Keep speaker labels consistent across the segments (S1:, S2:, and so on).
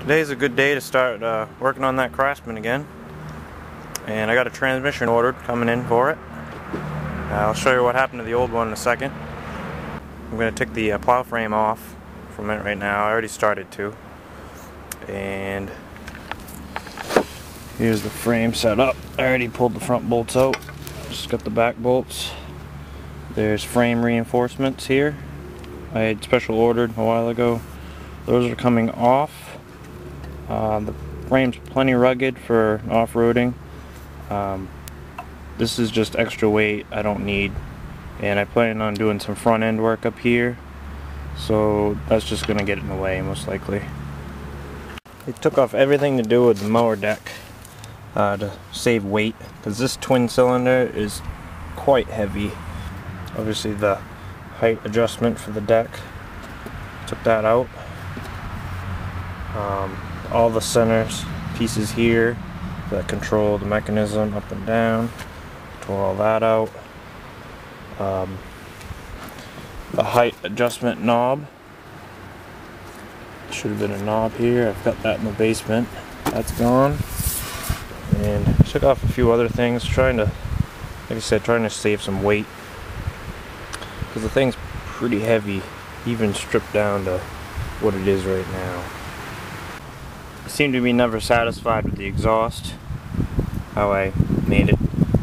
S1: Today's a good day to start working on that Craftsman again. And I got a transmission ordered coming in for it. I'll show you what happened to the old one in a second. I'm going to take the plow frame off from it right now. I already started to. And here's the frame set up. I already pulled the front bolts out. Just got the back bolts. There's frame reinforcements here. I had special ordered a while ago. Those are coming off. The frame's plenty rugged for off-roading. This is just extra weight I don't need, and I plan on doing some front end work up here, so that's just gonna get in the way most likely. They took off everything to do with the mower deck to save weight, because this twin cylinder is quite heavy. Obviously the height adjustment for the deck, took that out. All the centers pieces here that control the mechanism up and down, tore all that out. The height adjustment knob, should have been a knob here. I've got that in the basement. That's gone. And took off a few other things, trying to, like I said, trying to save some weight, because the thing's pretty heavy, even stripped down to what it is right now. I seem to be never satisfied with the exhaust, how I made it.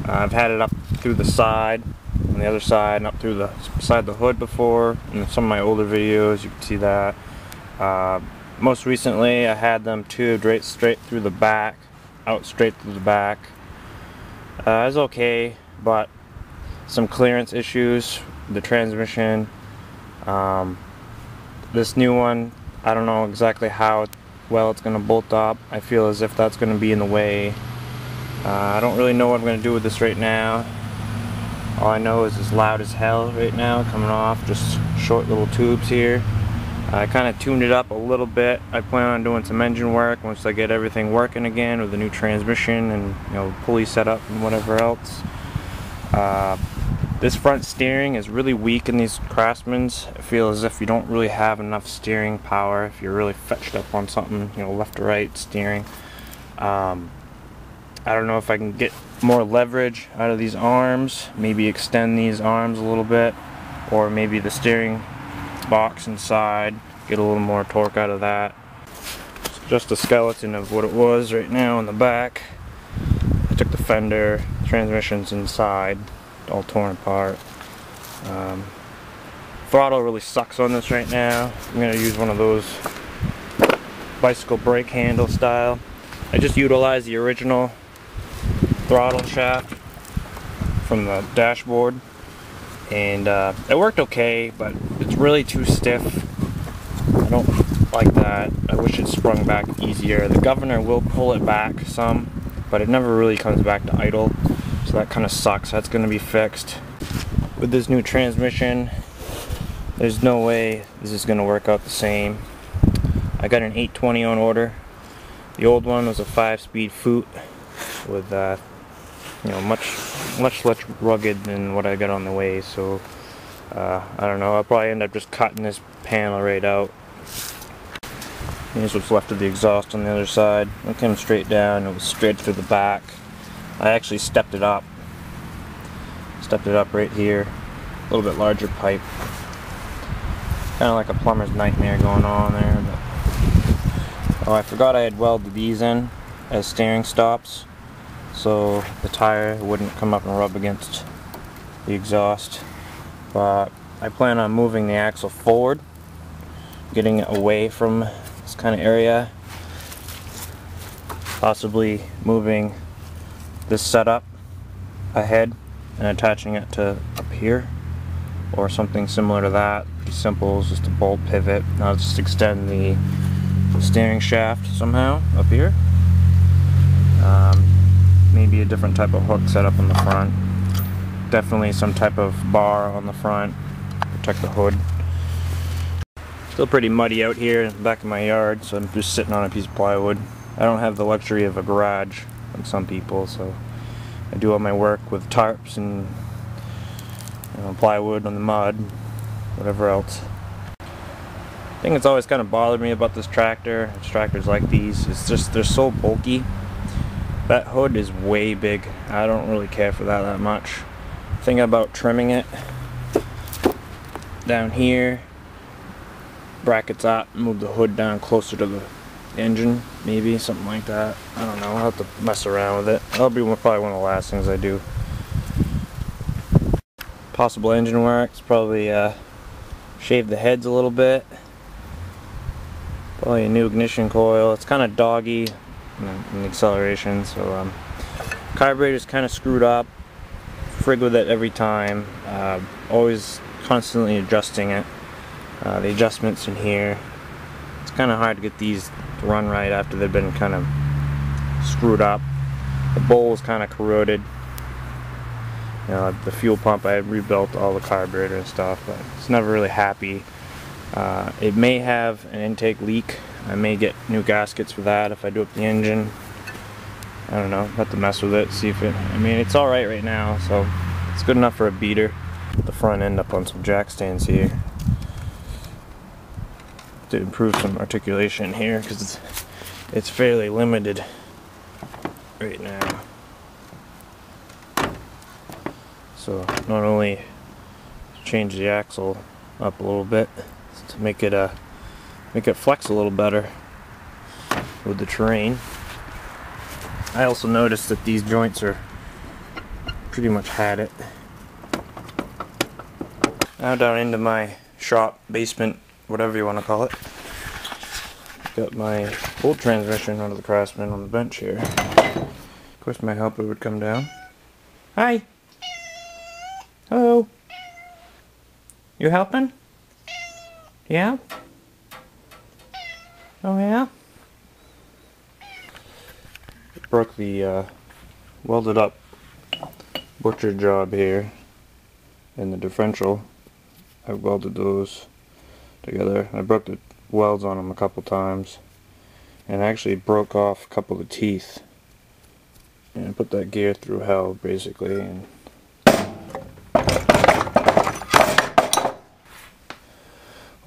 S1: I've had it up through the side, on the other side, and up through the side of the hood before. In some of my older videos you can see that. Most recently I had them tubed right straight through the back, out straight through the back. It was okay, but some clearance issues with the transmission. This new one, I don't know exactly how well it's going to bolt up. I feel as if that's going to be in the way. I don't really know what I'm going to do with this right now. All I know is it's loud as hell right now coming off, just short little tubes here. I kind of tuned it up a little bit. I plan on doing some engine work once I get everything working again with the new transmission and, you know, pulley setup and whatever else. This front steering is really weak in these Craftsmans. I feel as if you don't really have enough steering power if you're really fetched up on something, you know, left to right steering. I don't know if I can get more leverage out of these arms, maybe extend these arms a little bit, or maybe the steering box inside, get a little more torque out of that. It's just a skeleton of what it was right now in the back. I took the fender, transmission's inside, all torn apart. Throttle really sucks on this right now. I'm going to use one of those bicycle brake handle style. I just utilized the original throttle shaft from the dashboard, and it worked okay, but it's really too stiff. I don't like that. I wish it sprung back easier. The governor will pull it back some, but it never really comes back to idle. So that kind of sucks. That's going to be fixed. With this new transmission, there's no way this is going to work out the same. I got an 820 on order. The old one was a 5-speed Foot with you know, much less rugged than what I got on the way. So I don't know. I'll probably end up just cutting this panel right out. Here's what's left of the exhaust on the other side. It came straight down. It was straight through the back. I actually stepped it up right here, a little bit larger pipe, kind of like a plumber's nightmare going on there. But, oh, I forgot I had welded these in as steering stops, so the tire wouldn't come up and rub against the exhaust. But I plan on moving the axle forward, getting it away from this kind of area, possibly moving this setup ahead and attaching it to up here, or something similar to that. Pretty simple, it's just a bolt pivot. Now I'll just extend the steering shaft somehow up here. Maybe a different type of hook setup on the front. Definitely some type of bar on the front, protect the hood. Still pretty muddy out here in the back of my yard, so I'm just sitting on a piece of plywood. I don't have the luxury of a garage like some people, so I do all my work with tarps and, you know, plywood on the mud, whatever else. thing that's always kind of bothered me about this tractor, tractors like these, is just they're so bulky. That hood is way big. I don't really care for that much. Thinking about trimming it down here, brackets up, move the hood down closer to the engine, maybe something like that. I don't know. I'll have to mess around with it. That'll be probably one of the last things I do. Possible engine works, probably shave the heads a little bit. Probably a new ignition coil. It's kind of doggy in the acceleration, so carburetor's kind of screwed up. Frig with it every time. Always constantly adjusting it. The adjustments in here. It's kind of hard to get these to run right after they've been kind of screwed up. The bowl is kind of corroded. You know, the fuel pump, I rebuilt all the carburetor and stuff, but it's never really happy. It may have an intake leak. I may get new gaskets for that if I do up the engine. I don't know, have to mess with it, see if it, I mean, it's alright right now, so it's good enough for a beater. Put the front end up on some jack stands here to improve some articulation here, because it's fairly limited right now. So not only change the axle up a little bit to make it flex a little better with the terrain. I also noticed that these joints are pretty much had it. Now down into my shop, basement, whatever you want to call it. Got my old transmission out of the Craftsman on the bench here. Of course my helper would come down. Hi! Hello! You helping? Yeah? Oh yeah? Broke the welded up butcher job here and the differential. I welded those together. I broke the welds on them a couple times and actually broke off a couple of teeth and put that gear through hell basically. And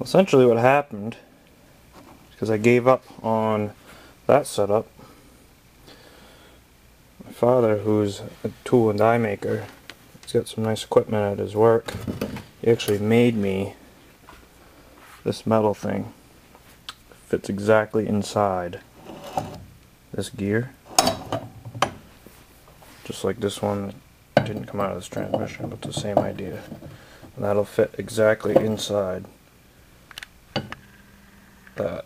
S1: essentially what happened, because I gave up on that setup, my father, who's a tool and die maker, he's got some nice equipment at his work. He actually made me this metal thing. Fits exactly inside this gear. Just like this one, it didn't come out of this transmission, but the same idea. And that'll fit exactly inside that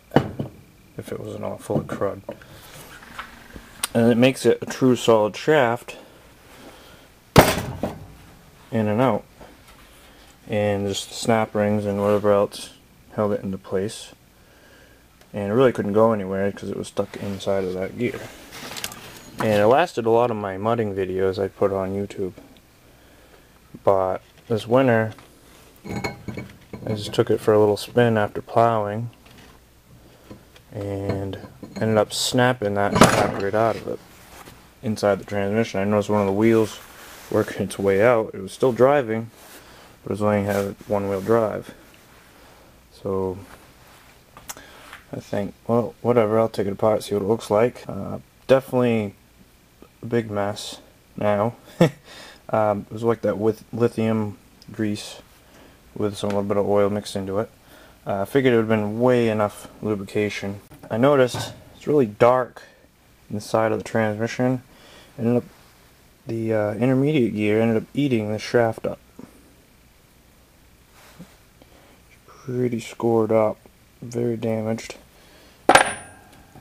S1: if it wasn't all full of crud. And it makes it a true solid shaft in and out. And just the snap rings and whatever else held it into place. And it really couldn't go anywhere because it was stuck inside of that gear. And it lasted a lot of my mudding videos I put on YouTube. But this winter, I just took it for a little spin after plowing and ended up snapping that shaft right out of it inside the transmission. I noticed one of the wheels working its way out. It was still driving, but it was only had one-wheel drive. So I think, well, whatever, I'll take it apart, see what it looks like. Definitely a big mess now. It was like that with lithium grease with some little bit of oil mixed into it. I figured it would have been way enough lubrication. I noticed it's really dark inside of the transmission. Ended up, the intermediate gear ended up eating the shaft up. Pretty scored up, very damaged.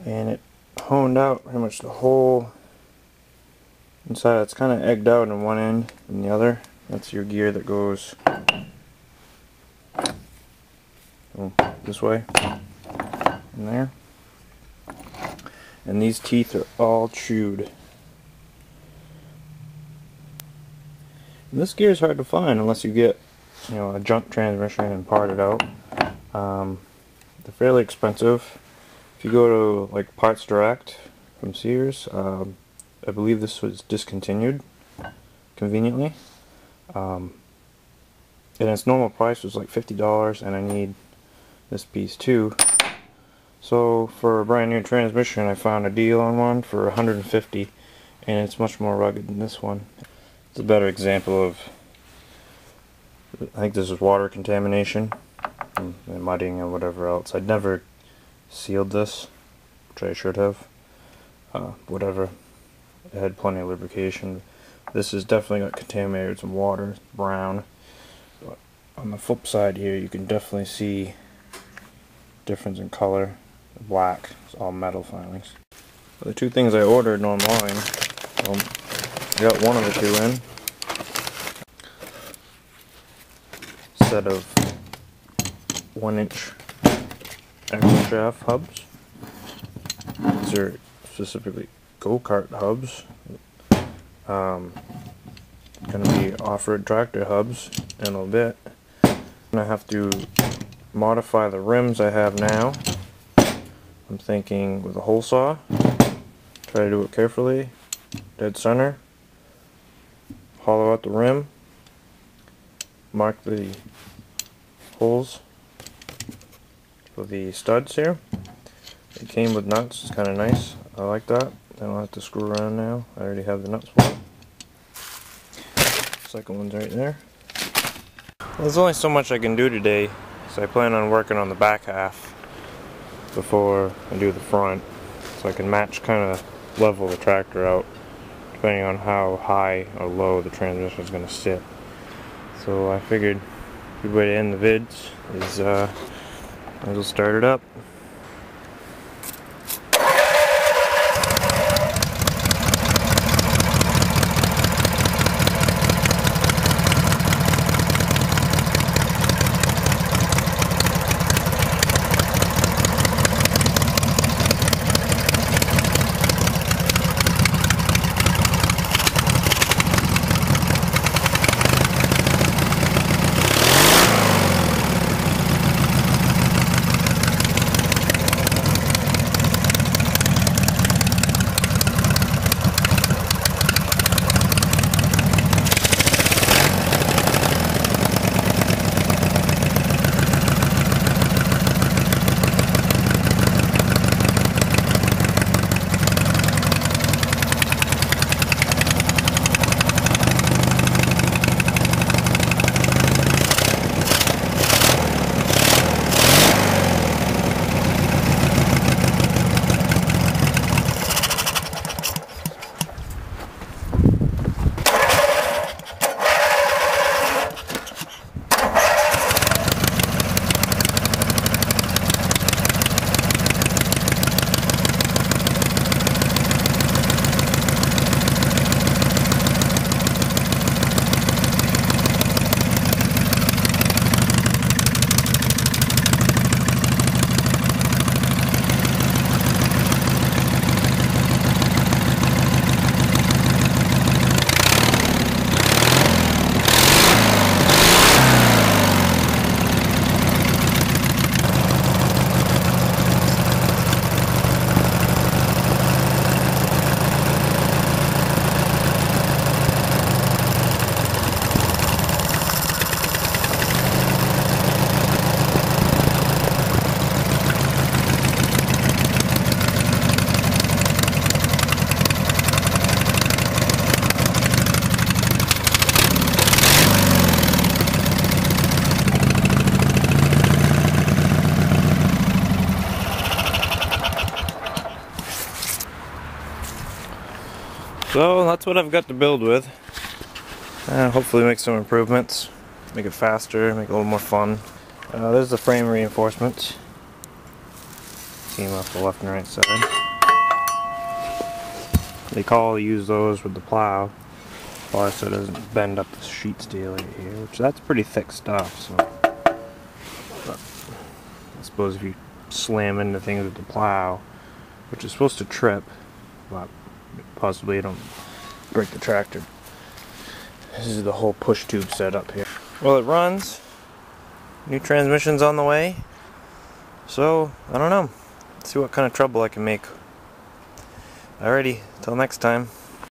S1: And it honed out pretty much the whole inside. It's kind of egged out in one end and the other. That's your gear that goes this way and there. And these teeth are all chewed. And this gear is hard to find unless you get, you know, a junk transmission and part it out. They're fairly expensive. If you go to like Parts Direct from Sears, I believe this was discontinued conveniently. And its normal price was like $50, and I need this piece too. So for a brand new transmission, I found a deal on one for $150, and it's much more rugged than this one. It's a better example of, I think this is water contamination and mudding and whatever else. I'd never sealed this, which I should have. Whatever. It had plenty of lubrication. This has definitely got contaminated with some water, brown. But on the flip side here, you can definitely see difference in color. Black, it's all metal filings. The two things I ordered online, I got one of the two in. Set of 1-inch axle shaft hubs. These are specifically go-kart hubs. Gonna be off-road tractor hubs in a little bit. I have to modify the rims I have now. I'm thinking with a hole saw. Try to do it carefully, dead center. Hollow out the rim. Mark the holes for the studs here. It came with nuts, it's kind of nice. I like that. I don't have to screw around now. I already have the nuts for it. Second one's right there. Well, there's only so much I can do today, so I plan on working on the back half before I do the front, so I can match, kind of level the tractor out depending on how high or low the transmission is going to sit. So I figured a good way to end the vids is I'll start it up. So that's what I've got to build with. Hopefully make some improvements, make it faster, make it a little more fun. There's the frame reinforcements. See them off the left and right side. They use those with the plow so it doesn't bend up the sheet steel right here, which that's pretty thick stuff. So, but I suppose if you slam into things with the plow, which is supposed to trip, but possibly you don't break the tractor. This is the whole push tube setup here. Well, it runs. New transmission's on the way. So, I don't know. Let's see what kind of trouble I can make. Alrighty, till next time.